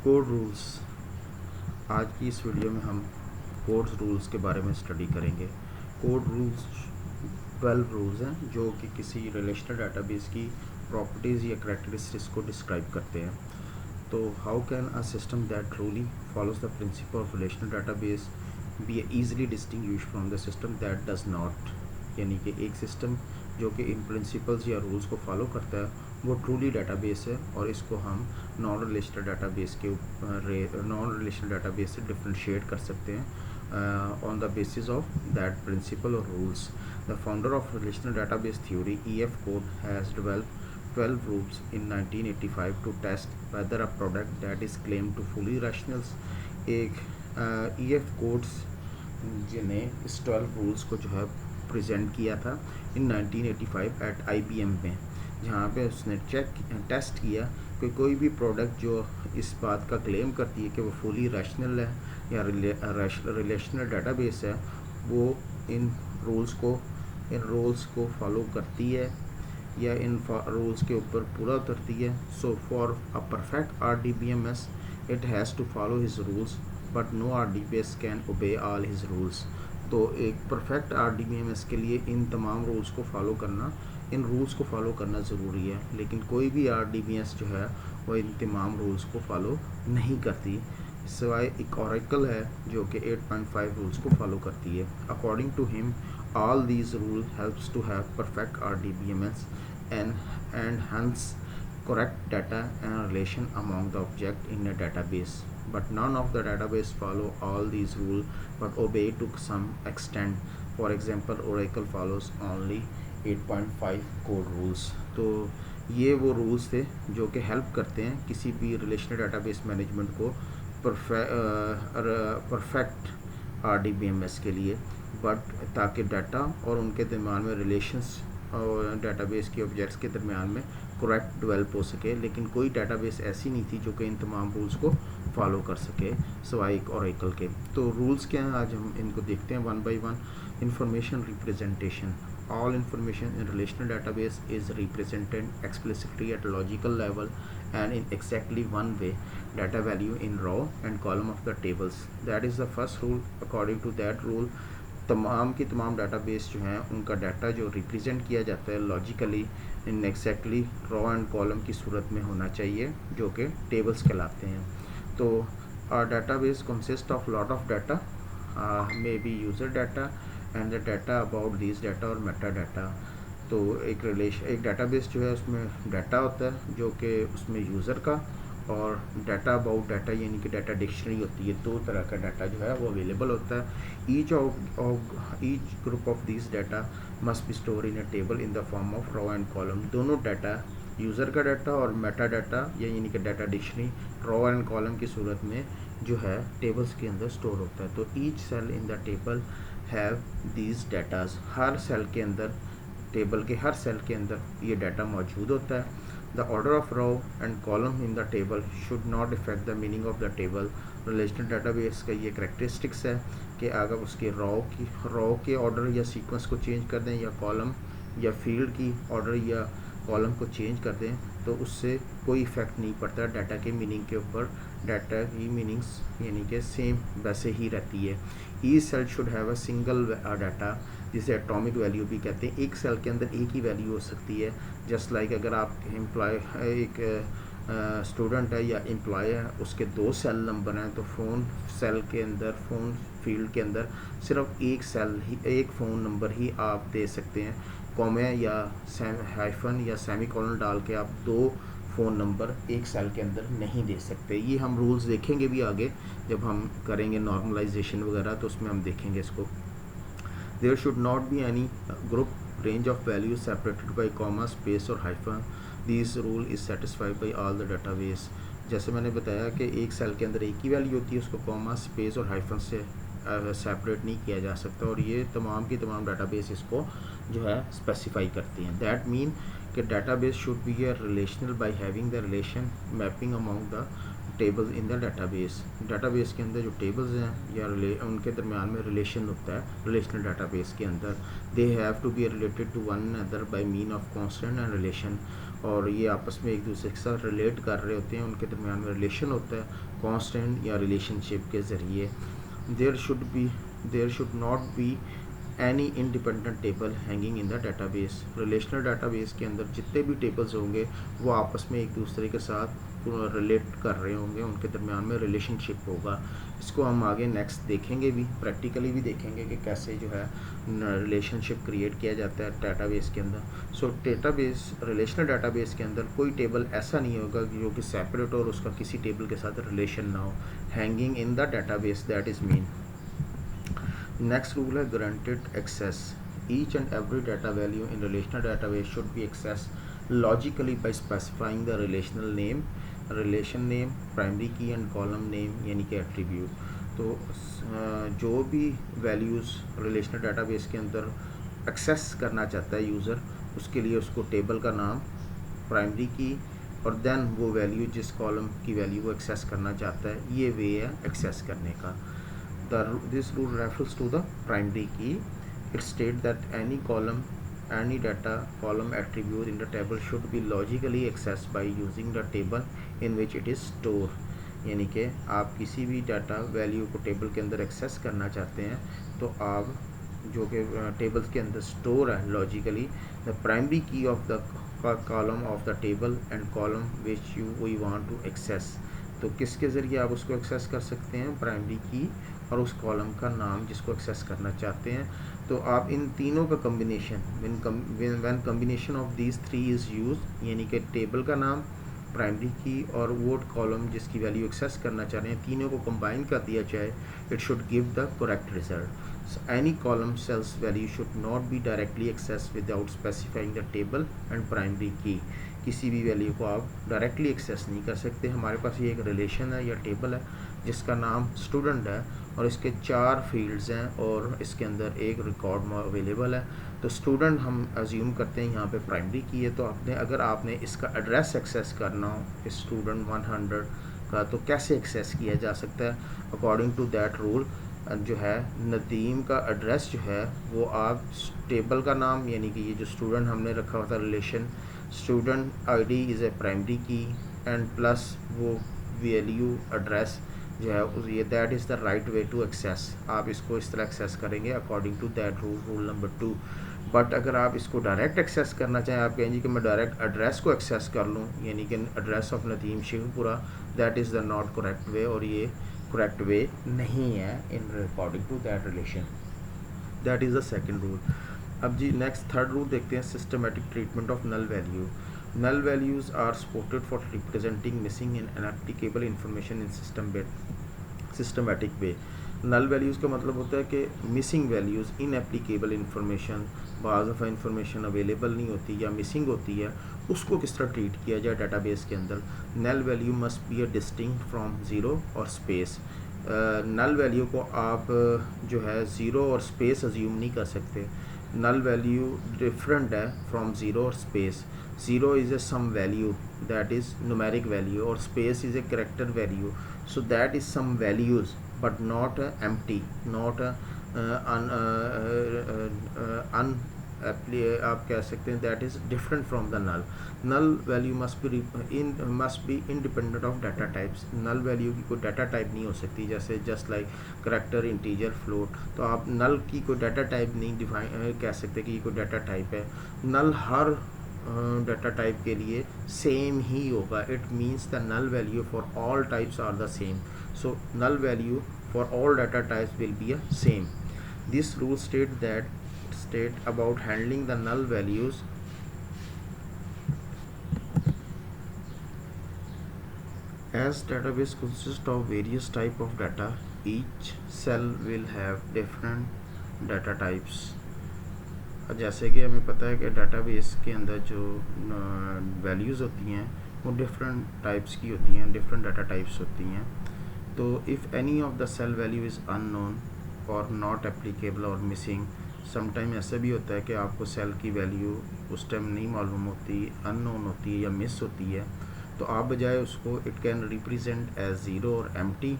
Code rules. आज की इस वीडियो में हम कोड रूल्स के बारे में स्टडी करेंगे। कोड रूल्स 12 रूल्स हैं जो कि किसी रिलेशनल डाटाबेस की प्रॉपर्टीज़ या करैक्टरिस्टिक्स को डिस्क्राइब करते हैं। तो how can a system that truly follows the principle of relational database be easily distinguish from the system that does not, यानी कि एक सिस्टम जो कि इन प्रिंसिपल्स या रूल्स को फॉलो करता है वो ट्रूली डाटाबेस है, और इसको हम नॉन रिलेशनल डाटाबेस से डिफ्रेंशिएट कर सकते हैं on the basis of that principal और rules. The founder of relational database theory EF code has developed 12 rules in 1985 to test whether a product that is claimed to fully rationals। एक EF codes जिन्हें इस 12 rules को जो है present किया था इन 1985 eight IBM में, जहाँ पे उसने टेस्ट किया कि कोई भी प्रोडक्ट जो इस बात का क्लेम करती है कि वो फुली रैशनल है या रिलेशनल डाटाबेस है, वो इन रूल्स को फॉलो करती है या इन रूल्स के ऊपर पूरा उतरती है। So for a perfect RDBMS it has to follow his rules but no RDBS can obey all his rules. तो एक परफेक्ट RDBMS के लिए इन तमाम रूल्स को फॉलो करना ज़रूरी है, लेकिन कोई भी RDBMS जो है वो इन तमाम रूल्स को फॉलो नहीं करती, सिवाय एक ओरेकल है जो कि 8.5 रूल्स को फॉलो करती है। According to him all these rules helps to have perfect RDBMS and hence correct data and relation among the object in a database, but none of the database follow all these rules but obey to some extent. For example, Oracle follows only 8.5 code rules। तो ये वो rules थे जो कि help करते हैं किसी भी रिलेशनल डाटाबेस मैनेजमेंट को परफेक्ट RDBMS के लिए, बट ताकि डाटा और उनके दरमियान में रिलेशंस और डाटाबेस के ऑब्जेक्ट्स के दरमियान में करेक्ट डेवलप हो सके। लेकिन कोई डाटाबेस ऐसी नहीं थी जो कि इन तमाम रूल्स को फॉलो कर सके सिवाय एक ओरेकल के। तो रूल्स क्या हैं, आज हम इनको देखते हैं one by one. Information representation. All information in relational database is represented explicitly at logical level and in exactly one way, data value in row and column of the tables। That is the first rule। According to that rule, तमाम की तमाम database जो हैं उनका data जो represent किया जाता है logically in exactly row and column की सूरत में होना चाहिए, जो कि टेबल्स कहलाते हैं। तो database consist of lot of data, may be user data and the data about this data और मेटा डाटा। तो एक डाटाबेस जो है उसमें डाटा होता है जो कि उसमें यूज़र का, और डाटा अबाउट डाटा यानी कि डाटा डिक्शनरी होती है। दो तरह का डाटा जो है वो अवेलेबल होता है। Each group of this data must be store in a table in the form of row and column. दोनों डाटा, यूज़र का डाटा और मेटा डाटा यानी कि data dictionary, row and column की सूरत में जो है टेबल्स के अंदर स्टोर होता है। तो each cell in the table have these datas. हर सेल के अंदर, टेबल के हर सेल के अंदर ये डाटा मौजूद होता है। The order of row and column in the table should not effect the meaning of the table. Relational database का ये करैक्टरिस्टिक्स है कि अगर उसके रो के ऑर्डर या सीक्वेंस को चेंज कर दें, या कॉलम या फील्ड की ऑर्डर या कॉलम को चेंज कर दें, तो उससे कोई इफ़ेक्ट नहीं पड़ता डाटा के मीनिंग के ऊपर। डाटा की मीनिंग्स यानी कि सेम वैसे ही रहती है। Each cell should have a single data, जिसे एटॉमिक वैल्यू भी कहते हैं। एक सेल के अंदर एक ही वैल्यू हो सकती है। जस्ट लाइक अगर आप एक स्टूडेंट है या एम्प्लॉय है, उसके 2 सेल नंबर हैं, तो फ़ोन सेल के अंदर, फ़ोन फील्ड के अंदर सिर्फ एक फ़ोन नंबर ही आप दे सकते हैं। कॉमे या हाइफन या सेमीकोलन डाल के आप 2 फ़ोन नंबर एक सेल के अंदर नहीं दे सकते। ये हम रूल्स देखेंगे भी आगे जब हम करेंगे नॉर्मलाइजेशन वगैरह, तो उसमें हम देखेंगे इसको। There should not be any group range of values separated by comma, space और hyphen. This rule is satisfied by all the database. जैसे मैंने बताया कि एक सेल के अंदर एक ही वैल्यू होती है, उसको कॉमा, स्पेस और हाइफन से सेपरेट नहीं किया जा सकता, और ये तमाम की तमाम डाटाबेस इसको जो है स्पेसिफाई करती हैं। दैट मीन कि database should be a relational by having the relation mapping among the tables in the database. Database के अंदर जो टेबल्स हैं या उनके दरमियान में रिलेशन होता है रिलेशनल डाटाबेस के अंदर। They have to be related to one other by mean of constant and relation. और ये आपस में एक दूसरे के साथ रिलेट कर रहे होते हैं, उनके दरमियान में रिलेशन होता है कांस्टेंट या रिलेशनशिप के ज़रिए। There should not be any independent table hanging in the database. Relational database के अंदर जितने भी टेबल्स होंगे वो आपस में एक दूसरे के साथ रिलेट कर रहे होंगे, उनके दरमियान में रिलेशनशिप होगा। इसको हम आगे नेक्स्ट देखेंगे भी, प्रैक्टिकली भी देखेंगे कि कैसे जो है रिलेशनशिप क्रिएट किया जाता है डाटाबेस के अंदर। सो डेटाबेस, रिलेशनल डाटाबेस के अंदर कोई टेबल ऐसा नहीं होगा जो कि सेपरेट हो और उसका किसी टेबल के साथ रिलेशन ना हो। Hanging in the database, that is mean. Next rule है granted access. Each and every data value in relational database should be access logically by specifying the relational name, relation name, primary key and column name यानी कि attribute. तो जो भी values relational database के अंदर access करना चाहता है यूज़र, उसके लिए उसको टेबल का नाम, प्राइमरी की और देन वो वैल्यू जिस कॉलम की वैल्यू वो एक्सेस करना चाहता है, ये वे है एक्सेस करने का। This rule refers to the primary key. It states that any data column attribute in the table should be logically accessed by using the table in which it is stored. यानी कि आप किसी भी data value को table के अंदर access करना चाहते हैं तो आप जो कि टेबल्स के अंदर स्टोर है logically, the primary key of the column of the table and column which we want to access. तो किसके ज़रिए आप उसको एक्सेस कर सकते हैं, प्राइमरी की और उस कॉलम का नाम जिसको एक्सेस करना चाहते हैं। तो आप इन तीनों का combination, when combination of these three is use, यानी कि टेबल का नाम, प्राइमरी की और वो कॉलम जिसकी वैल्यू एक्सेस करना चाह रहे हैं, तीनों को कंबाइन कर दिया जाए, it should give the correct result. Any column cells value should not be directly access without specifying the table and primary key. किसी भी वैल्यू को आप डायरेक्टली एक्सेस नहीं कर सकते। हमारे पास ये एक रिलेशन है या टेबल है जिसका नाम स्टूडेंट है और इसके 4 फील्ड्स हैं और इसके अंदर एक रिकॉर्ड अवेलेबल है। तो स्टूडेंट हम अज्यूम करते हैं यहाँ पे प्राइमरी की है, तो अगर आपने इसका एड्रेस एक्सेस करना हो स्टूडेंट 100 का, तो कैसे एक्सेस किया जा सकता है? अकॉर्डिंग टू दैट रूल जो है नदीम का एड्रेस जो है वो आप टेबल का नाम, यानी कि ये जो स्टूडेंट हमने रखा हुआ था relation, student ID is a primary key and plus वो वैल्यू एड्रेस जो है ये that is the right way to access. आप इसको इस तरह एक्सेस करेंगे according to that rule number 2। But अगर आप इसको डायरेक्ट एक्सेस करना चाहें, आप कहेंगे कि मैं डायरेक्ट एड्रेस को एक्सेस कर लूँ, यानी कि address of Nadeem Sheikhpura, that is the not correct way, और ये करेक्ट वे नहीं है in according to that relation. That is the second rule. अब जी नेक्स्ट थर्ड रूल देखते हैं, systematic treatment of null value. Null values are supported for representing missing and inapplicable information in systematic way। Null values का मतलब होता है कि missing values, इनएप्लीकेबल information, बाज़ दफ़ा इंफॉर्मेशन अवेलेबल नहीं होती या मिसिंग होती है, उसको किस तरह ट्रीट किया जाए डाटाबेस के अंदर। Null value must be a distinct from zero और स्पेस। नल वैल्यू को आप जो है ज़ीरो और स्पेस अज्यूम नहीं कर सकते। नल वैल्यू डिफरेंट है फ्रॉम ज़ीरो और space. Zero is a some value that is numeric value और space is a character value. So that is some values but not empty, not आप कह सकते हैं that is different from the null. Null value must be independent of data types. Null value की कोई data type नहीं हो सकती, जैसे just like character, integer, float. तो आप नल की कोई डाटा टाइप नहीं डिफाइन कह सकते कि ये कोई डाटा टाइप है। नल हर डाटा टाइप के लिए सेम ही होगा। It means the null value for all types are the same. So null value for all data types will be a same. This rule state about handling the null values as database consists of various type of data, each cell will have different data types। जैसे कि हमें पता है कि database के अंदर जो values होती हैं वो डिफरेंट टाइप्स की होती हैं, डिफरेंट डाटा टाइप्स होती हैं। तो if any of the cell value is unknown और नॉट एप्लीकेबल और मिसिंग, समटाइम ऐसा भी होता है कि आपको सेल की वैल्यू उस टाइम नहीं मालूम होती, अननोन होती है या मिस होती है, तो आप बजाय उसको it can represent as zero और एम्प्टी।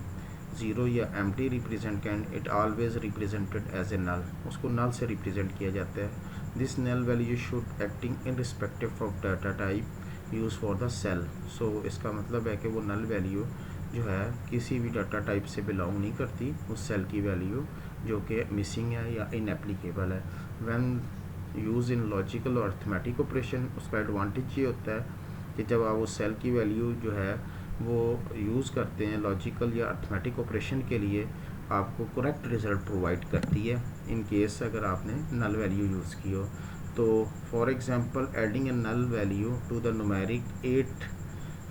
ज़ीरो या empty represent can it always represented as a null, उसको नल से रिप्रेजेंट किया जाता है। This null value should acting in respective of data type use for the cell. So इसका मतलब है कि वो नल वैल्यू जो है किसी भी डाटा टाइप से बिलोंग नहीं करती, उस सेल की वैल्यू जो कि मिसिंग है या इनएप्लीकेबल है। व्हेन यूज़ इन लॉजिकल और अर्थमेटिक ऑपरेशन, उसका एडवांटेज ये होता है कि जब आप उस सेल की वैल्यू जो है वो यूज़ करते हैं लॉजिकल या अर्थमेटिक ऑपरेशन के लिए, आपको करेक्ट रिज़ल्ट प्रोवाइड करती है इन केस अगर आपने नल वैल्यू यूज़ की हो। तो for example adding a null value to the numeric 8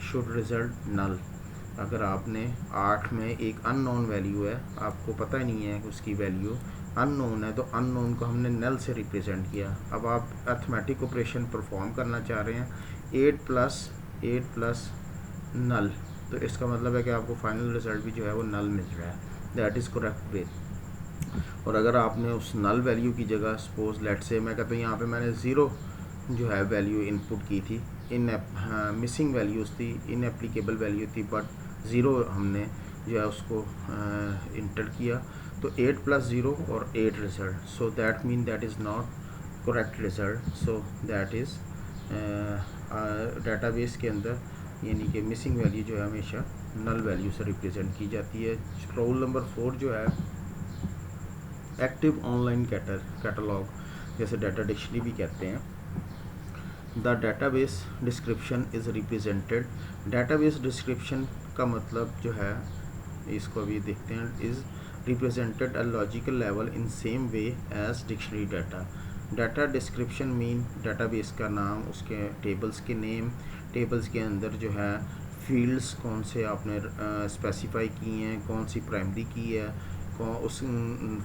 should result null. अगर आपने 8 में एक अननोन वैल्यू है, आपको पता ही नहीं है उसकी वैल्यू अननोन है, तो अननोन को हमने नल से रिप्रेजेंट किया। अब आप अर्थमेटिक ऑपरेशन परफॉर्म करना चाह रहे हैं 8 प्लस नल, तो इसका मतलब है कि आपको फाइनल रिज़ल्ट भी जो है वो नल मिल रहा है। That is correct way. और अगर आपने उस नल वैल्यू की जगह सपोज लेट से मैं कहता हूँ यहाँ पे मैंने ज़ीरो जो है वैल्यू इनपुट की थी, मिसिंग वैल्यूज़ थी, इनएप्लीकेबल वैल्यू थी, बट ज़ीरो हमने जो है उसको इंटर किया, तो 8 प्लस 0 और 8 result. So that mean that is not correct result. So that is database के अंदर यानी कि मिसिंग वैल्यू जो है हमेशा नल वैल्यू से रिप्रेजेंट की जाती है। रूल नंबर 4 जो है एक्टिव ऑनलाइन कैटलॉग, जैसे डाटा डिक्शनरी भी कहते हैं। The database description is represented. Database description का मतलब जो है, इसको अभी देखते हैं, is represented a logical level in same way as dictionary data. Data description mean database का नाम, उसके टेबल्स के नेम, टेबल्स के अंदर जो है फील्ड्स कौन से आपने स्पेसिफाई किए हैं, कौन सी प्राइमरी की है, कौन उस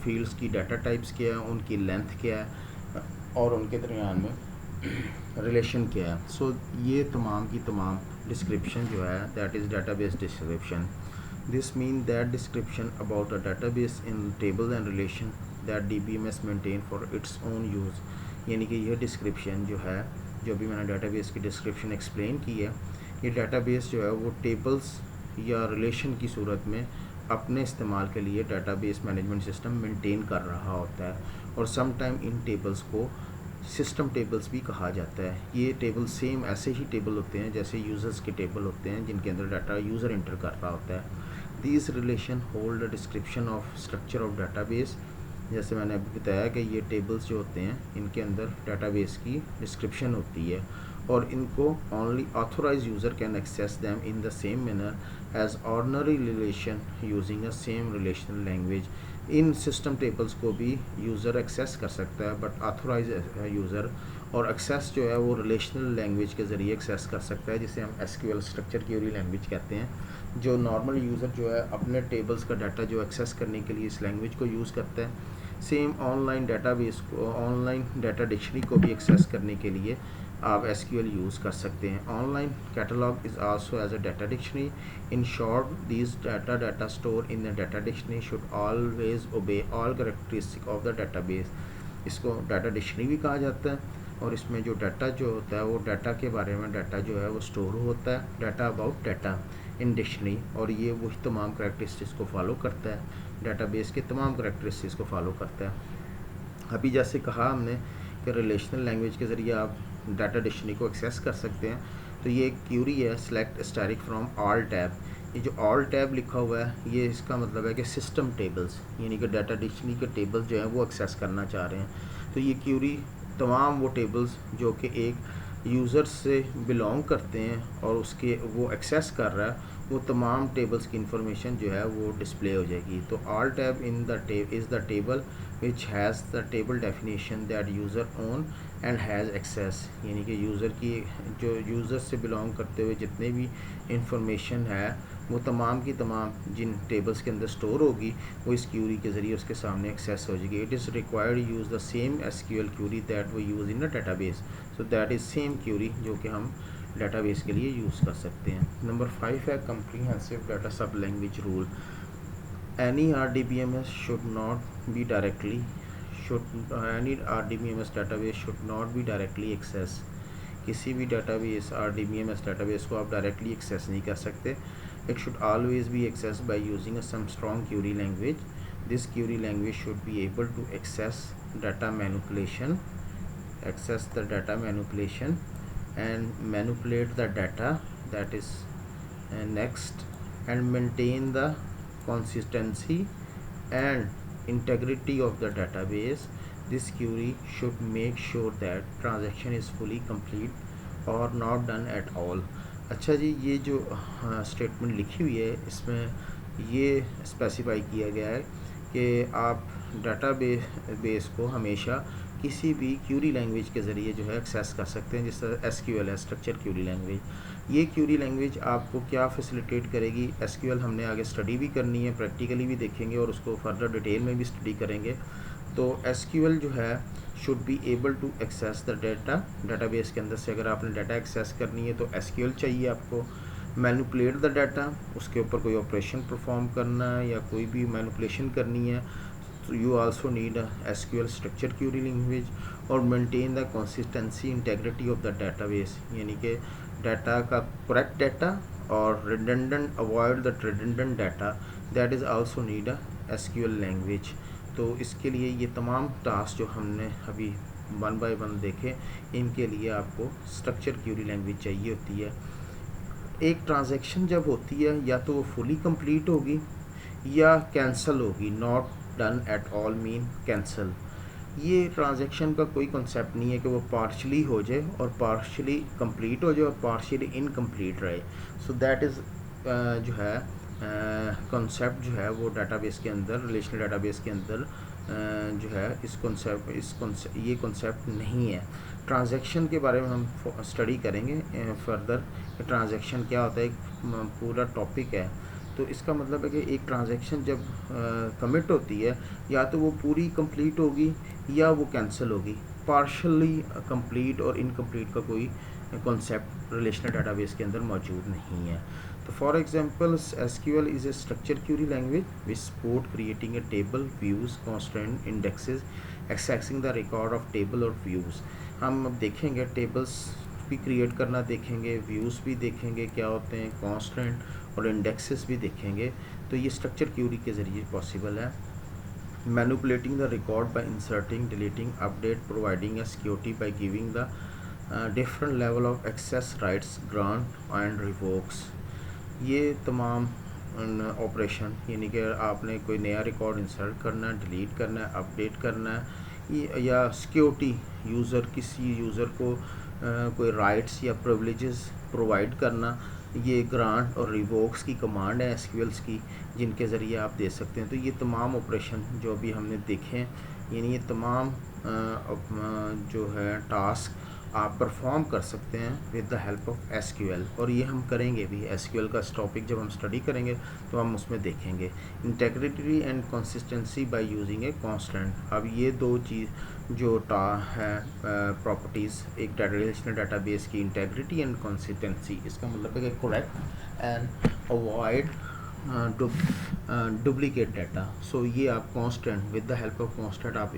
फील्ड्स की डाटा टाइप्स क्या है, उनकी लेंथ क्या है और उनके दरमियान में रिलेशन क्या है। सो ये तमाम की तमाम डिस्क्रिप्शन जो है that is database description. This mean that description about a database in table and relation that DBMS maintain for its own use. यानी कि यह डिस्क्रिप्शन जो है, जो भी मैंने डाटाबेस की डिस्क्रिप्शन एक्सप्लेन की है, ये डाटाबेस जो है वो टेबल्स या रिलेशन की सूरत में अपने इस्तेमाल के लिए डाटाबेस मैनेजमेंट सिस्टम मेंटेन कर रहा होता है। और सम टाइम इन टेबल्स को सिस्टम टेबल्स भी कहा जाता है। ये टेबल सेम ऐसे ही टेबल होते हैं जैसे यूज़र्स के टेबल होते हैं जिनके अंदर डाटा यूज़र इंटर कर रहा होता है। These relation hold a description of structure of database. जैसे मैंने अभी बताया कि ये टेबल्स जो होते हैं इनके अंदर डाटाबेस की डिस्क्रिप्शन होती है और इनको only authorise user can access them in the same manner as ordinary relation using a same relational language. In system tables को भी यूज़र एक्सेस कर सकता है, बट ऑथोराइज यूज़र और एक्सेस जो है वो रिलेशनल लैंग्वेज के ज़रिए एक्सेस कर सकता है, जिसे हम SQL स्ट्रक्चर क्वेरी लैंग्वेज कहते हैं। जो नॉर्मल यूज़र जो है अपने टेबल्स का डाटा जो एक्सेस करने के लिए इस लैंग्वेज को यूज़ करता है, सेम ऑनलाइन डाटाबेस को, ऑनलाइन डाटा डिक्शनरी को भी एक्सेस करने के लिए आप SQL यूज़ कर सकते हैं। Online catalogue is also as a data dictionary. In short this data store in the data dictionary should always obey all characteristic of the database. इसको डाटा डिक्शनरी भी कहा जाता है और इसमें जो डाटा जो होता है वो डाटा के बारे में डाटा जो है वो स्टोर होता है, data about data in dictionary, और ये वही तमाम कैरेक्टरिस्टिक्स को फॉलो करता है, डाटाबेस के तमाम कैरेक्टरिस्टिक्स को फॉलो करता है। अभी जैसे कहा हमने कि रिलेशनल लैंग्वेज के ज़रिए आप डाटा डिक्शनरी को एक्सेस कर सकते हैं। तो ये एक क्यूरी है, select static from all tab. ये जो ऑल टैब लिखा हुआ है ये इसका मतलब है कि सिस्टम टेबल्स यानी कि डाटा डिक्शनरी के टेबल्स जो हैं वो एक्सेस करना चाह रहे हैं। तो ये क्यूरी तमाम वो टेबल्स जो कि एक यूज़र से बिलोंग करते हैं और उसके वो एक्सेस कर रहा है, वो तमाम टेबल्स की इंफॉर्मेशन जो है वो डिस्प्ले हो जाएगी। तो all tab in the is the table which has the table definition that user own and has access. यानी कि यूज़र की जो यूज़र से बिलोंग करते हुए जितने भी इंफॉर्मेशन है वो तमाम की तमाम जिन टेबल्स के अंदर स्टोर होगी वो इस क्यूरी के ज़रिए उसके सामने एक्सेस हो जाएगी। It is required use the same SQL query that वो use in the database. So that is same query जो कि हम डाटाबेस के लिए यूज़ कर सकते हैं। नंबर 5 है कम्प्रीहेंसिव डाटा सब language rule. Any RDBMS should not be directly any RDBMS database should not be directly accessed। किसी भी डाटाबेस RDBMS डाटाबेस को आप डायरेक्टली एक्सेस नहीं कर सकते। It should always be accessed by using some strong query language. This query language should be able to access the data manipulation and manipulate the data, that is next, and maintain the consistency and integrity of the database. This query should make sure that transaction is fully complete or not done at all. अच्छा जी, ये जो statement लिखी हुई है इसमें ये specify किया गया है कि आप डाटा बेस को हमेशा किसी भी क्यूरी लैंग्वेज के ज़रिए जो है एक्सेस कर सकते हैं, जिस तरह SQL है, स्ट्रक्चर क्यूरी लैंग्वेज। ये क्यूरी लैंग्वेज आपको क्या फैसिलिटेट करेगी, SQL हमने आगे स्टडी भी करनी है, प्रैक्टिकली भी देखेंगे और उसको फर्दर डिटेल में भी स्टडी करेंगे। तो SQL जो है should be able to access the database के अंदर से अगर आपने डाटा एक्सेस करनी है तो SQL चाहिए आपको। मैनिपुलेट द डाटा, उसके ऊपर कोई ऑपरेशन परफॉर्म करना है या कोई भी मैनिपुलेशन करनी है, तो you also need SQL structure query language. और maintain the consistency integrity of the database, यानी कि डाटा का करेक्ट डाटा और redundant, avoid the redundant data, that is also need SQL language. तो इसके लिए ये तमाम टास्क जो हमने अभी 1 बाय 1 देखे, इनके लिए आपको स्ट्रक्चर क्यूरी लैंग्वेज चाहिए होती है। एक ट्रांजैक्शन जब होती है या तो वो फुली कंप्लीट होगी या कैंसिल होगी, not done at all mean cancel. ये ट्रांजैक्शन का कोई कॉन्सेप्ट नहीं है कि वो पार्शली हो जाए और पार्शली कंप्लीट हो जाए और पार्शली इनकम्प्लीट रहे। सो दैट इज़ जो है कॉन्सेप्ट जो है वो डाटाबेस के अंदर, रिलेशनल डाटाबेस के अंदर जो है ये कॉन्सेप्ट नहीं है। ट्रांजैक्शन के बारे में हम स्टडी करेंगे फर्दर, ट्रांजैक्शन क्या होता है, एक पूरा टॉपिक है। तो इसका मतलब है कि एक ट्रांजैक्शन जब कमिट होती है या तो वो पूरी कंप्लीट होगी या वो कैंसिल होगी। पार्शली कंप्लीट और इनकम्प्लीट का कोई कॉन्सेप्ट रिलेशनल डाटाबेस के अंदर मौजूद नहीं है। तो for example SQL is a structure query language which support creating a table, views, constant, indexes, accessing the record of table और व्यूज़। हम अब देखेंगे टेबल्स भी क्रिएट करना देखेंगे, व्यूज़ भी देखेंगे क्या होते हैं, कॉन्स्टेंट और इंडेक्सेस भी देखेंगे। तो ये स्ट्रक्चर क्यूरी के ज़रिए पॉसिबल है। Manipulating the record by inserting, deleting, update, providing a security by giving the different level of access rights, grant and revokes. ये तमाम ऑपरेशन, यानी कि आपने कोई नया रिकॉर्ड इंसर्ट करना है, डिलीट करना है, अपडेट करना है, या सिक्योरिटी, यूज़र, किसी यूज़र को कोई राइट्स या प्रिविलेजेस प्रोवाइड करना, ये ग्रांट और रिवोक्स की कमांड है SQL की, जिनके ज़रिए आप दे सकते हैं। तो ये तमाम ऑपरेशन जो अभी हमने देखे हैं, यानी ये तमाम जो है टास्क आप परफॉर्म कर सकते हैं with the help of SQL। और ये हम करेंगे भी, SQL का टॉपिक जब हम स्टडी करेंगे तो हम उसमें देखेंगे। Integrity and consistency by using a constant. अब ये दो चीज़ जो है प्रॉपर्टीज़ एक रिलेशनल डाटाबेस की, इंटेग्रिटी एंड कंसिस्टेंसी, इसका मतलब है कि correct and avoid duplicate data. So ये आप constant, with the help of constant आप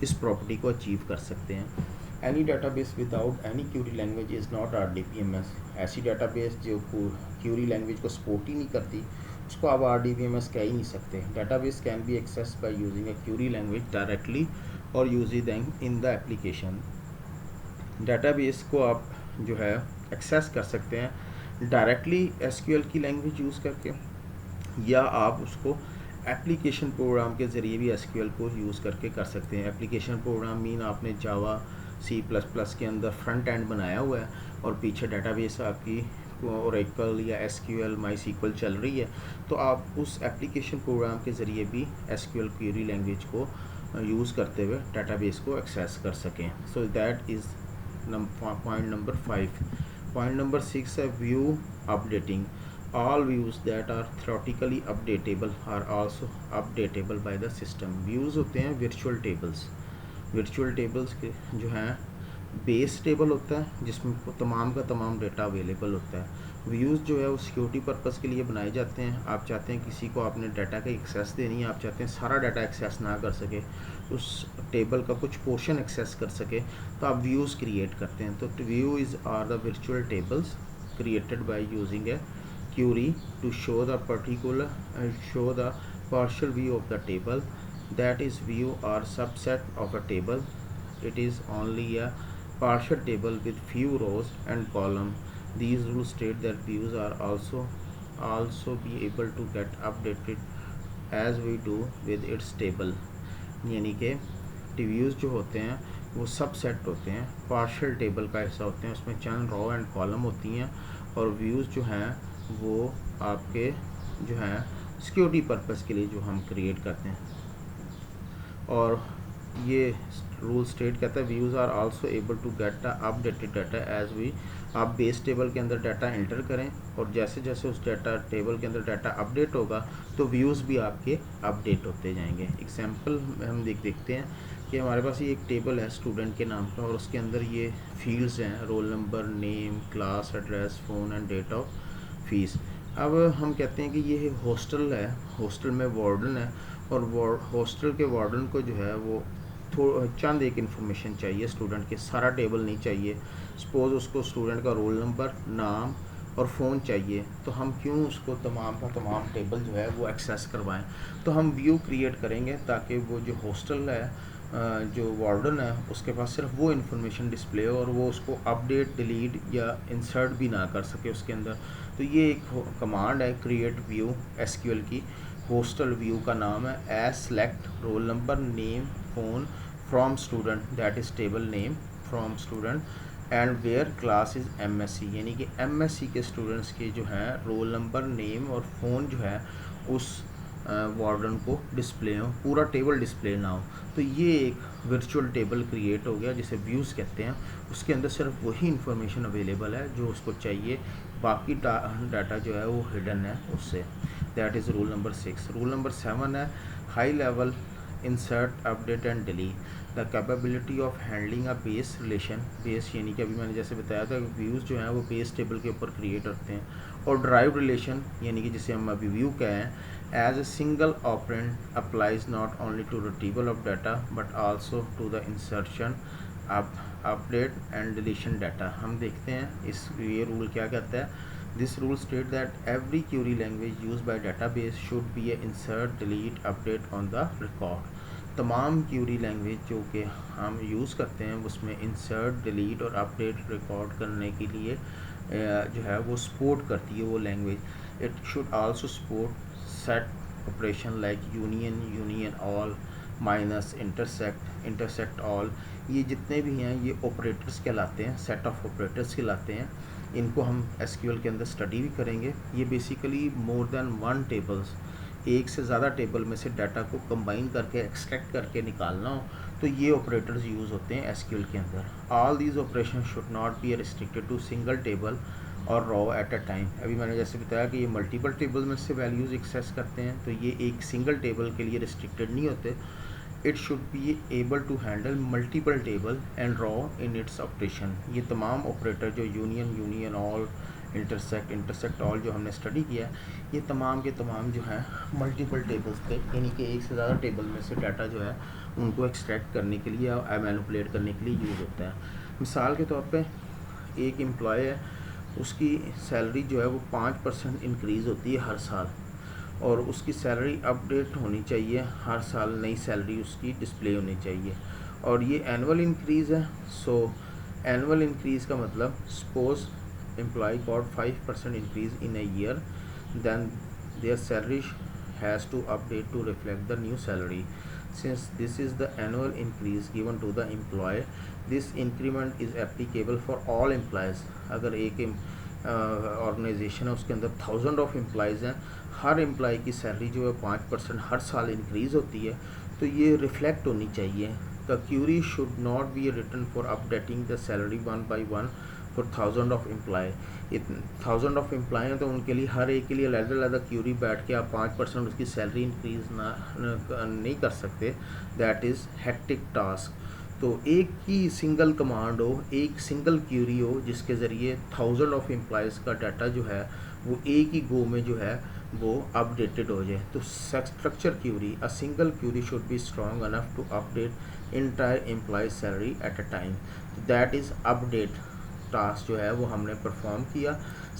इस प्रॉपर्टी को अचीव कर सकते हैं। Any database without any query language is not RDBMS। ऐसी डाटाबेस जो क्यूरी लैंग्वेज को सपोर्ट ही नहीं करती, उसको आप RDBMS कह ही नहीं सकते। Database can be access by using a query language directly और using them in the application. Database को आप जो है एक्सेस कर सकते हैं डायरेक्टली SQL की लैंग्वेज यूज़ करके, या आप उसको एप्लीकेशन प्रोग्राम के ज़रिए भी SQL को यूज़ करके कर सकते हैं। एप्लीकेशन प्रोग्राम मीन आपने जावा, C++ के अंदर फ्रंट एंड बनाया हुआ है और पीछे डाटाबेस आपकी ओरेकल या SQL, MySQL चल रही है, तो आप उस एप्लीकेशन प्रोग्राम के ज़रिए भी SQL क्वेरी लैंग्वेज को यूज़ करते हुए डाटाबेस को एक्सेस कर सकें। सो that is point number 5। Point number 6 है view updating. All views that are theoretically updatable are also updatable by the system। Views होते हैं virtual tables। virtual tables के जो हैं बेस टेबल होता है जिसमें तमाम का तमाम डेटा अवेलेबल होता है। व्यूज़ जो है वो सिक्योरिटी पर्पज़ के लिए बनाए जाते हैं। आप चाहते हैं किसी को आपने डाटा का एक्सेस देनी है, आप चाहते हैं सारा डाटा एक्सेस ना कर सके, उस टेबल का कुछ पोर्शन एक्सेस कर सके, तो आप व्यूज़ क्रिएट करते हैं। तो views are the virtual tables created by using a query to show the partial view of the table, that is view or subset of a table। It is only a partial table with few rows and column. These rules state that views are also be able to get updated as we do with its table. यानी कि views जो होते हैं वो सब set होते हैं, partial table का हिस्सा होते हैं, उसमें चंद रो एंड कॉलम होती हैं, और व्यूज़ जो हैं वो आपके जो हैं सिक्योरिटी पर्पस के लिए जो हम क्रिएट करते हैं। और ये रूल स्टेट कहता है views are also able to get the updated data as we, आप बेस टेबल के अंदर डाटा एंटर करें और जैसे जैसे उस डाटा टेबल के अंदर डाटा अपडेट होगा तो व्यूज़ भी आपके अपडेट होते जाएंगे। एग्जांपल हम देखते हैं कि हमारे पास ये एक टेबल है स्टूडेंट के नाम का, और उसके अंदर ये फील्ड्स हैं, roll number, name, class, address, phone and date of fees. अब हम कहते हैं कि ये हॉस्टल है, हॉस्टल में वार्डन है, और हॉस्टल के वार्डन को जो है वो चंद एक इन्फॉर्मेशन चाहिए स्टूडेंट के, सारा टेबल नहीं चाहिए। सपोज़ उसको स्टूडेंट का रोल नंबर, नाम और फ़ोन चाहिए, तो हम क्यों उसको तमाम का तमाम टेबल जो है वो एक्सेस करवाएं। तो हम व्यू क्रिएट करेंगे ताकि वो जो हॉस्टल है, जो वार्डन है, उसके पास सिर्फ वो इन्फॉर्मेशन डिस्प्ले हो और वो उसको अपडेट, डिलीट या इंसर्ट भी ना कर सके उसके अंदर। तो ये एक कमांड है क्रिएट व्यू एसक्यूएल की। हॉस्टल व्यू का नाम है as select roll number, name, phone from student, that is table name from student, and where class is MSc, यानी कि एमएससी के स्टूडेंट्स के जो हैं रोल नंबर, नेम और फ़ोन जो है उस वार्डन को डिस्प्ले हो, पूरा टेबल डिस्प्ले ना हो। तो ये एक वर्चुअल टेबल क्रिएट हो गया जिसे व्यूज़ कहते हैं। उसके अंदर सिर्फ वही इंफॉर्मेशन अवेलेबल है जो उसको चाहिए, बाकी डाटा जो है वो हिडन है उससे। That is rule number 6। Rule number 7 है high level insert, update and delete the capability of handling a base relation. Base यानी कि अभी मैंने जैसे बताया था व्यूज़ जो हैं वो बेस टेबल के ऊपर क्रिएट होते हैं, और ड्राइव रिलेशन यानी कि जिसे हम अभी व्यू कहे हैं, as a single operand applies not only to retrieval of data but also to the insertion, update and deletion data. हम देखते हैं इस ये रूल क्या कहता है। This rule state that every query language use by database should be a insert, delete, update on the record. तमाम query language जो कि हम यूज़ करते हैं उसमें इंसर्ट, डिलीट और अपडेट रिकॉर्ड करने के लिए जो है वो सपोर्ट करती है वो language. It should also support set operation like union, union all, minus, intersect, intersect all. ये जितने भी हैं ये ऑपरेटर्स कहलाते हैं, सेट ऑफ ऑपरेटर्स कहलाते हैं। इनको हम एसक्यूएल के अंदर स्टडी भी करेंगे। ये basically more than one tables, एक से ज़्यादा टेबल में से डाटा को कंबाइन करके एक्सट्रैक्ट करके निकालना हो तो ये ऑपरेटर्स यूज़ होते हैं एसक्यूएल के अंदर। All these operation should not be restricted to single table और रॉ एट अ टाइम। अभी मैंने जैसे बताया कि ये मल्टीपल टेबल में से वैल्यूज़ एक्सेस करते हैं, तो ये एक सिंगल टेबल के लिए रिस्ट्रिक्टेड नहीं होते। It should be able to handle multiple table and row in its operation. ये तमाम ऑपरेटर जो union, union all, intersect, intersect all जो हमने स्टडी किया, ये तमाम के तमाम जो हैं मल्टीपल टेबल्स पे, यानी कि एक से ज़्यादा टेबल में से डाटा जो है उनको एक्सट्रैक्ट करने के लिए या मैनिपुलेट करने के लिए यूज़ होता है। मिसाल के तौर पे एक एम्प्लॉय है, उसकी सैलरी जो है वो 5% इंक्रीज़ होती है हर साल, और उसकी सैलरी अपडेट होनी चाहिए हर साल, नई सैलरी उसकी डिस्प्ले होनी चाहिए, और ये एनुअल इंक्रीज़ है। सो एनुअल इंक्रीज़ का मतलब suppose employee got 5% increase in a year, then their salary has to update to reflect the new salary. Since this is the annual increase given to the employee, this increment is applicable for all employees. अगर एक organisation है उसके अंदर 1000 of employees हैं, हर employ की salary जो है 5% हर साल इंक्रीज़ होती है, तो ये रिफ्लेक्ट होनी चाहिए। The query should not be written for updating the salary one by one for 1000 of employee. 1000 of employee हैं तो उनके लिए हर एक के लिए अलग-अलग क्यूरी बैठ के आप 5% उसकी सैलरी इंक्रीज़ नहीं कर सकते। That is hectic task. तो एक ही सिंगल कमांड हो, एक सिंगल क्यूरी हो जिसके ज़रिए 1000 ऑफ एम्प्लॉयज़ का डाटा जो है वो एक ही गो में जो है वो अपडेटेड हो जाए। तो structure query, a single query should be strong enough to update entire employee salary at a time. That is update task जो है वो हमने परफॉर्म किया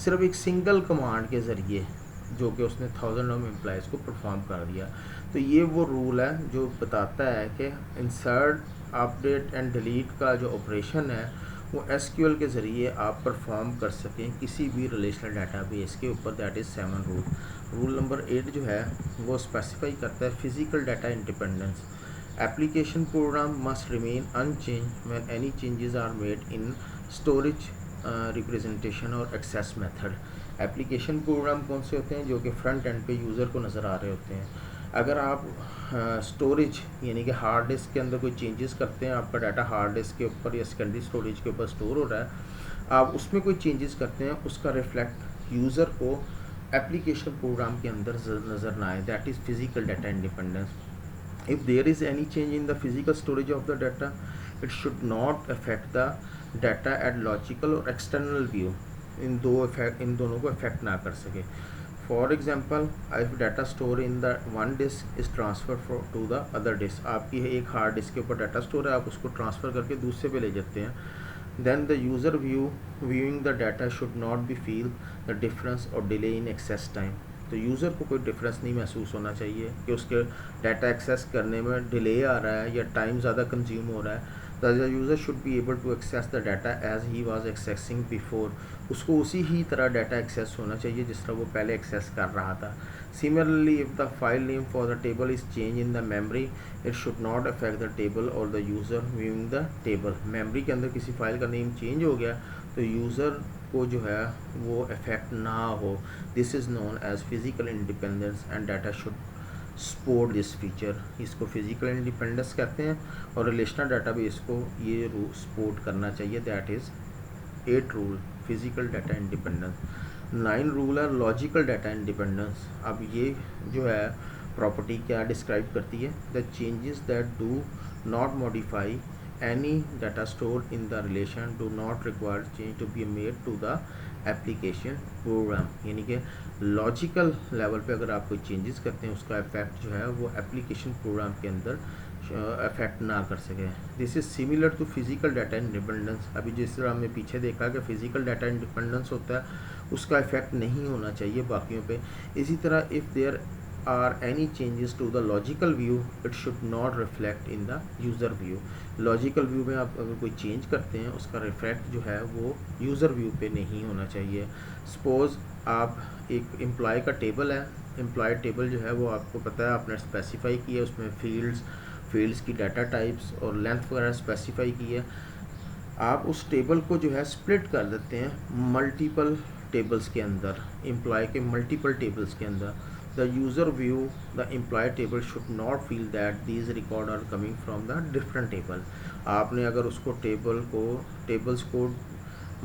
सिर्फ एक सिंगल कमांड के ज़रिए, जो कि उसने 1000 ऑफ एम्प्लॉयज़ को परफॉर्म कर दिया। तो ये वो रूल है जो बताता है कि इंसर्ट, अपडेट एंड डिलीट का जो ऑपरेशन है वो एसक्यूएल के ज़रिए आप परफॉर्म कर सकें किसी भी रिलेशनल डाटाबेस के ऊपर। That is 7 rule. Rule number 8 जो है वो स्पेसिफाई करता है physical data independence. Application program must remain unchanged when any changes are made in storage representation और एक्सेस मेथड। एप्लीकेशन प्रोग्राम कौन से होते हैं? जो कि फ्रंट एंड पे यूज़र को नज़र आ रहे होते हैं। अगर आप स्टोरेज यानी कि हार्ड डिस्क के अंदर कोई चेंजेस करते हैं, आपका डाटा हार्ड डिस्क के ऊपर या सेकेंडरी स्टोरेज के ऊपर स्टोर हो रहा है, आप उसमें कोई चेंजेस करते हैं, उसका रिफ्लेक्ट यूज़र को एप्लीकेशन प्रोग्राम के अंदर नज़र ना आए। That is physical data independence. If there is any change in the physical storage of the data, it should not affect the data at logical or external view. इन दोनों को affect ना कर सके। For example, if data store in the one disk is transfer to the other disk, आपकी एक hard disk के ऊपर डाटा स्टोर है, आप उसको ट्रांसफ़र करके दूसरे पे ले जाते हैं, then the user viewing the data should not be feel the difference or delay in access time। तो यूज़र को कोई डिफरेंस नहीं महसूस होना चाहिए कि उसके डाटा एक्सेस करने में डिले आ रहा है या टाइम ज़्यादा कंज्यूम हो रहा है। The user should be able to access the data as he was accessing before. उसको उसी ही तरह डाटा एक्सेस होना चाहिए जिस तरह वो पहले एक्सेस कर रहा था। Similarly, if the file name for the table is change in the memory, it should not affect the table और the user viewing the table. Memory के अंदर किसी फाइल का नेम चेंज हो गया तो यूज़र को जो है वो इफेक्ट ना हो। This is known as physical independence and data should support this feature. इसको फिज़िकल इंडिपेंडेंस कहते हैं और रिलेशनल डाटाबेस को ये सपोर्ट करना चाहिए। That is 8 rule physical data independence. 9 rule है लॉजिकल डाटा इंडिपेंडेंस। अब ये जो है प्रॉपर्टी क्या डिस्क्राइब करती है? The changes that do not modify any data stored in the relation do not require change to be made to the application program। यानी कि लॉजिकल लेवल पे अगर आप कोई चेंजेस करते हैं उसका इफेक्ट जो है वो एप्लीकेशन प्रोग्राम के अंदर अफेक्ट ना कर सके। This is similar to physical data independence. अभी जिस तरह हमने पीछे देखा कि फिजिकल डाटा इंडिपेंडेंस होता है उसका इफेक्ट नहीं होना चाहिए बाकियों पे। इसी तरह if there are any changes to the logical view, it should not reflect in the user view। Logical view में आप अगर कोई चेंज करते हैं उसका रिफ्लेक्ट जो है वो यूज़र व्यू पे नहीं होना चाहिए। सपोज़ आप एक एम्प्लॉय का टेबल है, एम्प्लॉय टेबल जो है वो आपको पता है आपने स्पेसिफाई किया, उसमें फील्ड्स की डाटा टाइप्स और लेंथ वगैरह स्पेसिफाई की है। आप उस टेबल को जो है स्प्लिट कर देते हैं मल्टीपल टेबल्स के अंदर, एम्प्लॉय के मल्टीपल टेबल्स के अंदर। The user view the employee table should not feel that these records are coming from the different table। आपने अगर उसको टेबल्स को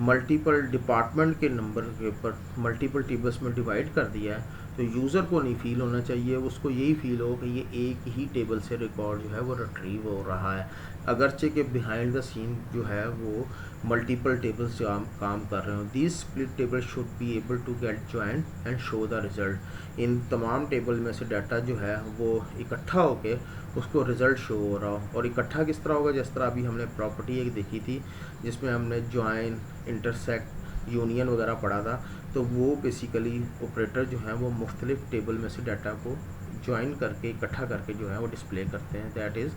मल्टीपल डिपार्टमेंट के नंबर के ऊपर मल्टीपल टेबल्स में डिवाइड कर दिया है तो यूज़र को नहीं फील होना चाहिए, उसको यही फील हो कि ये एक ही टेबल से रिकॉर्ड जो है वो रिट्रीव हो रहा है, अगरचे के बिहाइंड द सीन जो है वो मल्टीपल टेबल्स काम कर रहे हो। These split table should be able to get join and show the result. इन तमाम टेबल में से डाटा जो है वो इकट्ठा होके उसको रिज़ल्ट शो हो रहा हो। और इकट्ठा किस तरह होगा? जिस तरह अभी हमने प्रॉपर्टी एक देखी थी जिसमें हमने ज्वाइन, इंटरसेक्ट, यूनियन वगैरह पढ़ा था। तो वो बेसिकली ऑपरेटर जो है वो मुख्तलिफ टेबल में से डाटा को ज्वाइन करके इकट्ठा करके जो है वो डिस्प्ले करते हैं। That is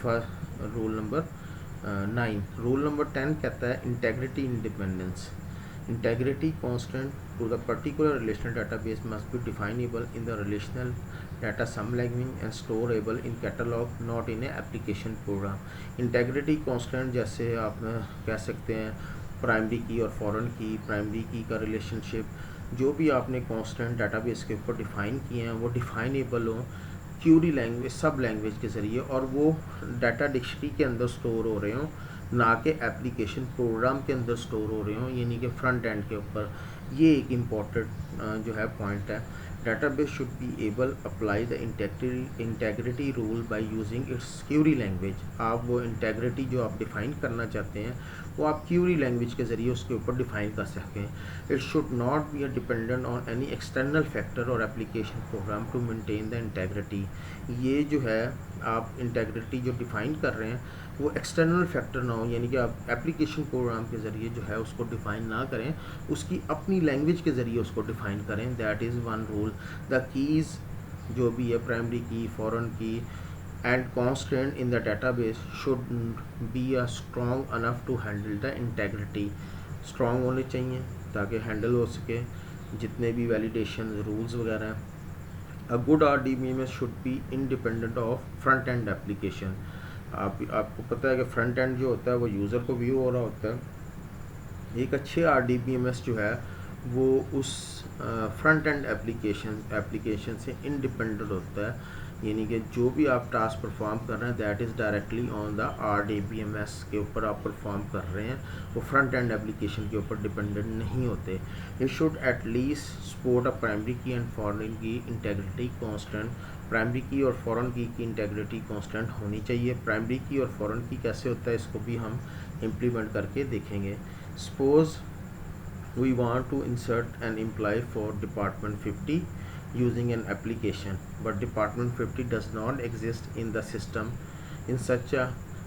first rule number 9। Rule number 10 कहता है integrity independence. Integrity constant to the particular relational database must be definable in the relational data some language and storable in catalog not in a application program. Integrity constant जैसे आप कह सकते हैं primary की और foreign की, primary की का रिलेशनशिप, जो भी आपने कांस्टेंट डाटाबेस के ऊपर डिफ़ाइन किए हैं वो डिफाइनेबल हो क्यूरी लैंग्वेज, सब लैंग्वेज के ज़रिए, और वो डाटा डिक्शनरी के अंदर स्टोर हो रहे हों, ना कि एप्लीकेशन प्रोग्राम के अंदर स्टोर हो रहे हों, यानी कि फ्रंट एंड के ऊपर। ये एक इम्पॉर्टेंट जो है पॉइंट है। database should be able apply the integrity rule by using its query language। आप वो integrity जो आप डिफ़ाइन करना चाहते हैं वो आप query language के ज़रिए उसके ऊपर डिफ़ाइन कर सकें। It should not be dependent on any external factor or application program to maintain the integrity। ये जो है आप integrity जो डिफ़ाइन कर रहे हैं वो एक्सटर्नल फैक्टर ना हो, यानी कि आप एप्लीकेशन प्रोग्राम के ज़रिए जो है उसको डिफ़ाइन ना करें, उसकी अपनी लैंग्वेज के ज़रिए उसको डिफ़ाइन करें। That is one rule. The keys जो भी है प्राइमरी की, फॉरेन की, and constraint in the database should be a strong enough to handle the integrity. Strong होने चाहिए ताकि हैंडल हो सके जितने भी वैलिडेशन रूल्स वगैरह हैं। A good RDBMS should be independent of front end application. आपको पता है कि फ्रंट एंड जो होता है वो यूज़र को व्यू हो रहा होता है। एक अच्छे RDBMS जो है वो उस फ्रंट एंड एप्लीकेशन से इंडिपेंडेंट होता है, यानी कि जो भी आप टास्क परफॉर्म कर रहे हैं that is directly on the RDBMS के ऊपर आप परफॉर्म कर रहे हैं, वो फ्रंट एंड एप्लीकेशन के ऊपर डिपेंडेंट नहीं होते। It should at least support a primary key and foreign की इंटेग्रिटी कांस्टेंट। प्राइमरी की और फॉरेन की इंटेग्रिटी कांस्टेंट होनी चाहिए। प्राइमरी की और फॉरेन की कैसे होता है इसको भी हम इम्प्लीमेंट करके देखेंगे। Suppose we want to insert an employee for department 50 using an application, but department 50 does not exist in the system. In such a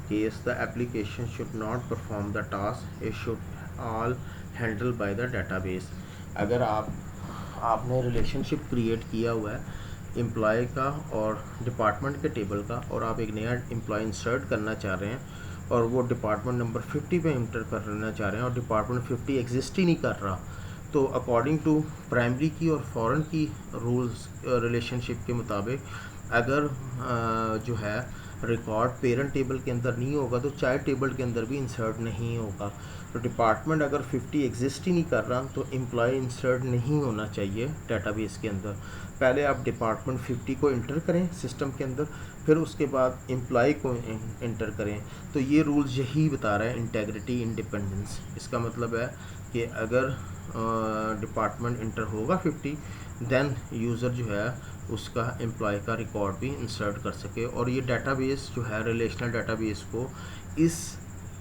case the application should not perform the task, it should all handled by the database. अगर आपने relationship create किया हुआ है employ का और department के table का, और आप एक नया एम्प्लॉय इंसर्ट करना चाह रहे हैं और वो डिपार्टमेंट नंबर 50 पे इंटर करना चाह रहे हैं और डिपार्टमेंट 50 एग्जिस्ट ही नहीं कर रहा, तो अकॉर्डिंग टू प्राइमरी की और फॉरेन की रूल्स रिलेशनशिप के मुताबिक अगर जो है रिकॉर्ड पेरेंट टेबल के अंदर नहीं होगा तो चाइल्ड टेबल के अंदर भी इंसर्ट नहीं होगा। तो डिपार्टमेंट अगर 50 एग्जिस्ट ही नहीं कर रहा तो एम्प्लॉय इंसर्ट नहीं होना चाहिए डेटाबेस के अंदर। पहले आप डिपार्टमेंट 50 को इंटर करें सिस्टम के अंदर, फिर उसके बाद एम्प्लॉय को इंटर करें। तो ये रूल्स यही बता रहा है इंटेग्रिटी इंडिपेंडेंस। इसका मतलब है कि अगर डिपार्टमेंट इंटर होगा 50 देन यूज़र जो है उसका एम्प्लॉय का रिकॉर्ड भी इंसर्ट कर सके, और ये डेटाबेस जो है रिलेशनल डेटाबेस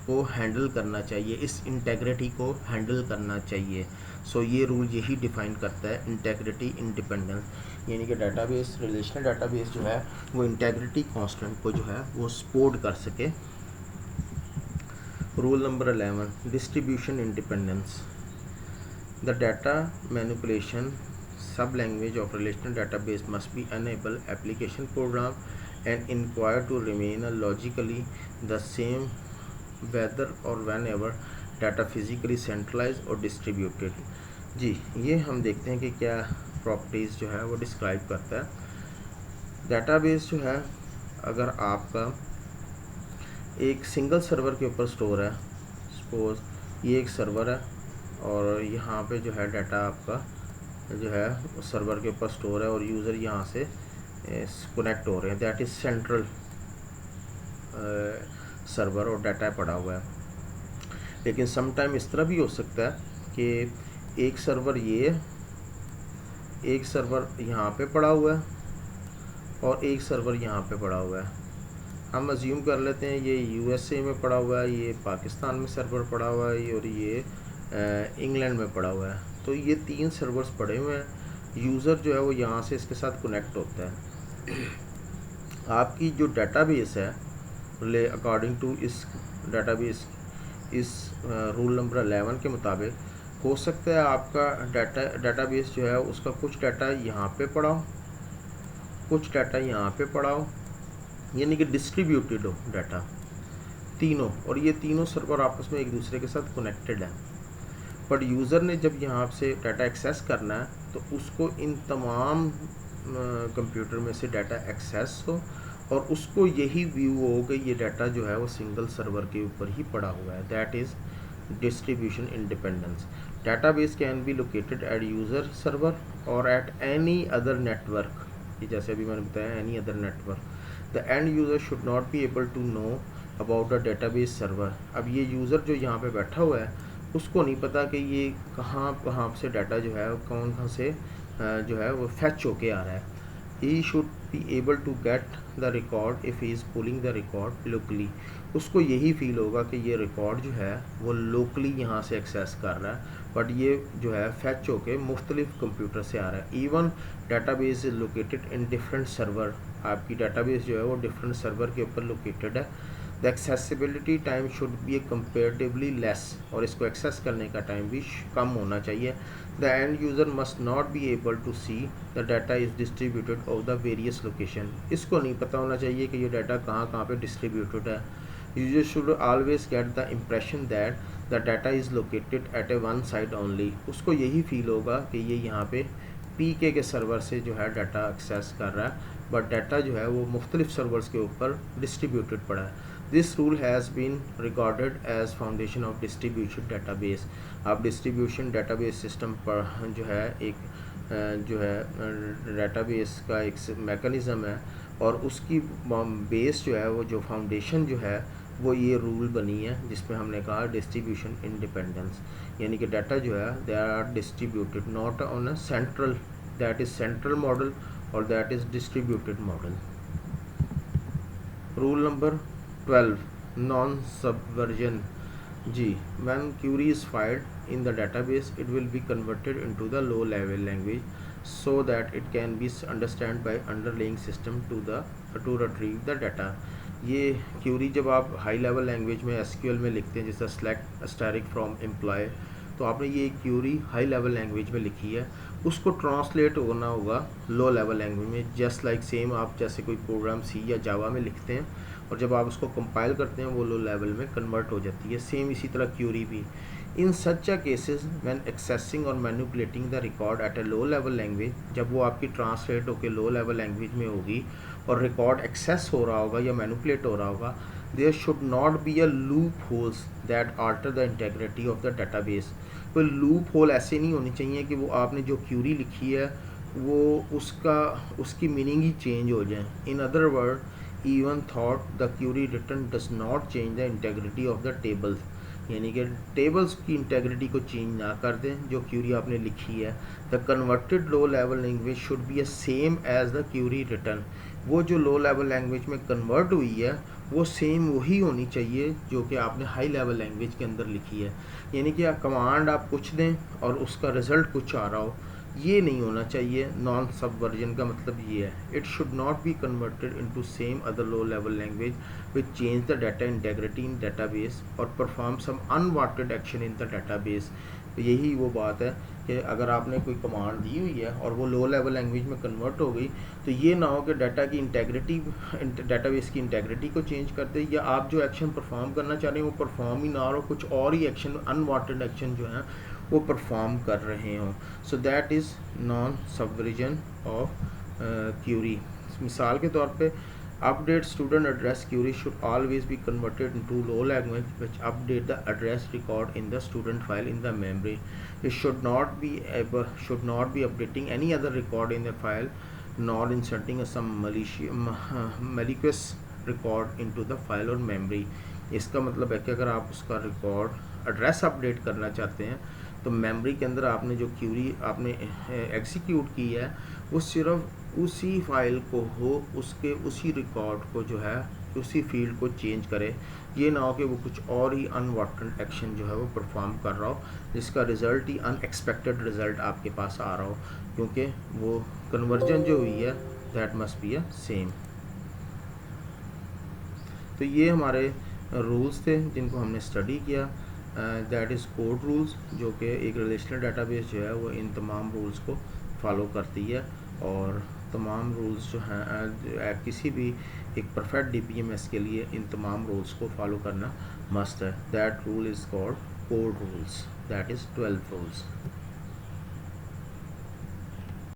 को हैंडल करना चाहिए, इस इंटेग्रिटी को हैंडल करना चाहिए। सो ये रूल यही डिफाइन करता है इंटेग्रिटी इंडिपेंडेंस, यानी कि डेटाबेस रिलेशनल डेटाबेस जो है वो इंटेग्रिटी कांस्टेंट को जो है वो सपोर्ट कर सके। Rule number 11 distribution independence. The data manipulation sub language of relational database must be enable application program and inquire to remain logically the same whether or whenever data physically centralized or distributed। जी ये हम देखते हैं कि क्या properties जो है वो describe करता है। डेटाबेस जो है अगर आपका एक सिंगल सर्वर के ऊपर स्टोर है, सपोज ये एक सर्वर है और यहाँ पे जो है डाटा आपका जो है सर्वर के ऊपर स्टोर है और यूज़र यहाँ से कनेक्ट हो रहे हैं, दैट इज़ सेंट्रल सर्वर और डाटा पड़ा हुआ है। लेकिन समटाइम इस तरह भी हो सकता है कि एक सर्वर एक सर्वर यहाँ पे पड़ा हुआ है और एक सर्वर यहाँ पे पड़ा हुआ है। हम अज्यूम कर लेते हैं ये USA में पड़ा हुआ है, ये पाकिस्तान में सर्वर पड़ा हुआ है और ये इंग्लैंड में पड़ा हुआ है। तो ये 3 सर्वर्स पड़े हुए हैं, यूज़र जो है वो यहाँ से इसके साथ कनेक्ट होता है। आपकी जो डेटाबेस है अकॉर्डिंग टू इस डेटाबेस इस रूल नंबर 11 के मुताबिक हो सकता है आपका डेटाबेस जो है उसका कुछ डाटा यहाँ पे पड़ा हो, कुछ डाटा यहाँ पे पड़ा हो, यानी कि डिस्ट्रीब्यूटेड हो डाटा तीनों, और ये तीनों सर्वर आपस में एक दूसरे के साथ कनेक्टेड हैं। बट यूज़र ने जब यहाँ से डाटा एक्सेस करना है तो उसको इन तमाम कंप्यूटर में से डाटा एक्सेस हो और उसको यही व्यू हो कि ये डाटा जो है वो सिंगल सर्वर के ऊपर ही पड़ा हुआ है, that is distribution independence. Database can be located at user server और एट एनी अदर नेटवर्क, ये जैसे अभी मैंने बताया any other network. The end user should not be able to know about the database server. अब ये user जो यहाँ पे बैठा हुआ है उसको नहीं पता कि ये कहाँ से डाटा जो है कहाँ से जो है वो फैच होके आ रहा है। He should be able to get the record if he is pulling the record locally. उसको यही फील होगा कि ये रिकॉर्ड जो है वो लोकली यहाँ से एक्सेस कर रहा है, बट ये जो है फैच होके मुख्तलिफ कंप्यूटर से आ रहा है। Even database is located in different server, आपकी डाटाबेस जो है वो डिफरेंट सर्वर के ऊपर लोकेटेड है। The accessibility time should be comparatively less, और इसको एक्सेस करने का टाइम भी कम होना चाहिए। The end user must not be able to see the data is distributed of the various location, इसको नहीं पता होना चाहिए कि ये डाटा कहाँ कहाँ पे डिस्ट्रीब्यूटेड है। User should always get the impression that the data is located at A one side only, उसको यही फील होगा कि ये यहाँ पे पीके के सर्वर से जो है डाटा एक्सेस कर रहा है, बट डाटा जो है वो मुख्तलिफ सर्वर्स के ऊपर डिस्ट्रीब्यूटेड पड़ा है। This rule has been recorded as foundation of distribution database. अब डिस्ट्रीब्यूशन डाटाबेस सिस्टम पर जो है एक जो है डाटाबेस का एक मैकेनिज़्म है, और उसकी बेस जो है वो जो फाउंडेशन जो है वो ये रूल बनी है जिसमें हमने कहा डिस्ट्रीब्यूशन इंडिपेंडेंस, यानी कि डाटा जो है they are distributed not on a central, that is central model और that is distributed model. Rule number 12, non subversion. जी, when query is fired in the database, it will be converted into the low level language so that it can be understood by underlying system to retrieve the data। ये Curie जब आप high level language में SQL में लिखते हैं, जैसे select अस्टेरिक from employ, तो आपने ये क्यूरी हाई लेवल लैंग्वेज में लिखी है, उसको ट्रांसलेट होना होगा लो लेवल लैंग्वेज में, जस्ट लाइक सेम आप जैसे कोई प्रोग्राम सी या जावा में लिखते हैं और जब आप उसको कंपाइल करते हैं वो लो लेवल में कन्वर्ट हो जाती है। सेम इसी तरह क्यूरी भी। इन सच अ केसेस व्हेन एक्सेसिंग और manipulating the record at a low level language, जब वो आपकी ट्रांसलेट होकर लो लेवल लैंग्वेज में होगी और रिकॉर्ड एक्सेस हो रहा होगा या मैनिपुलेट हो रहा होगा, there should not be a loop holes that alter the integrity of the database. कोई लूप होल ऐसे नहीं होनी चाहिए कि वो आपने जो क्यूरी लिखी है वो उसकी मीनिंग ही चेंज हो जाए। In other word, even thought the query written does not change the integrity of the tables, यानी कि टेबल्स की इंटेग्रिटी को चेंज ना कर दें जो क्यूरी आपने लिखी है। The converted low level language should be a same as the query return, वो जो लो लेवल लैंग्वेज में कन्वर्ट हुई है वो सेम वही होनी चाहिए जो कि आपने हाई लेवल लैंग्वेज के अंदर लिखी है। यानी कि कमांड आप कुछ दें और उसका रिज़ल्ट कुछ आ रहा हो, ये नहीं होना चाहिए। नॉन सबवर्जन का मतलब ये है, it should not be converted into same other low level language which change the data integrity in database और perform some unwanted action in the database. तो यही वो बात है कि अगर आपने कोई कमांड दी हुई है और वो लो लेवल लैंग्वेज में कन्वर्ट हो गई, तो ये ना हो कि डाटा की इंटेग्रिटी, डाटाबेस की इंटेग्रिटी को चेंज कर दे, या आप जो एक्शन परफॉर्म करना चाह रहे हैं वो परफॉर्म ही ना हो, कुछ और ही एक्शन, अनवांटेड एक्शन जो है वो परफॉर्म कर रहे हों। So that is non subversion of query. मिसाल के तौर पे update student address query should always be converted into low language which update the address record in the student file in the memory. It should not be updating any other record in the file nor inserting some malicious record into the file or memory। इसका मतलब है कि अगर आप उसका record address update करना चाहते हैं तो मेमोरी के अंदर आपने जो क्यूरी आपने एग्जीक्यूट की है वो सिर्फ उसी फाइल को हो, उसके उसी रिकॉर्ड को जो है उसी फील्ड को चेंज करे। ये ना हो कि वो कुछ और ही अनवांटेड एक्शन जो है वो परफॉर्म कर रहा हो जिसका रिज़ल्ट ही अनएक्सपेक्टेड रिज़ल्ट आपके पास आ रहा हो, क्योंकि वो कन्वर्जन जो हुई है that must be a same. तो ये हमारे रूल्स थे जिनको हमने स्टडी किया। दैट इज़ कोड रूल्स, जो कि एक रिलेशनल डाटाबेस जो है वो इन तमाम रूल्स को फॉलो करती है, और तमाम रूल्स जो हैं किसी भी एक परफेक्ट डीबीएमएस के लिए इन तमाम रूल्स को फॉलो करना मस्ट है। That rule is called code rules, that is 12 rules.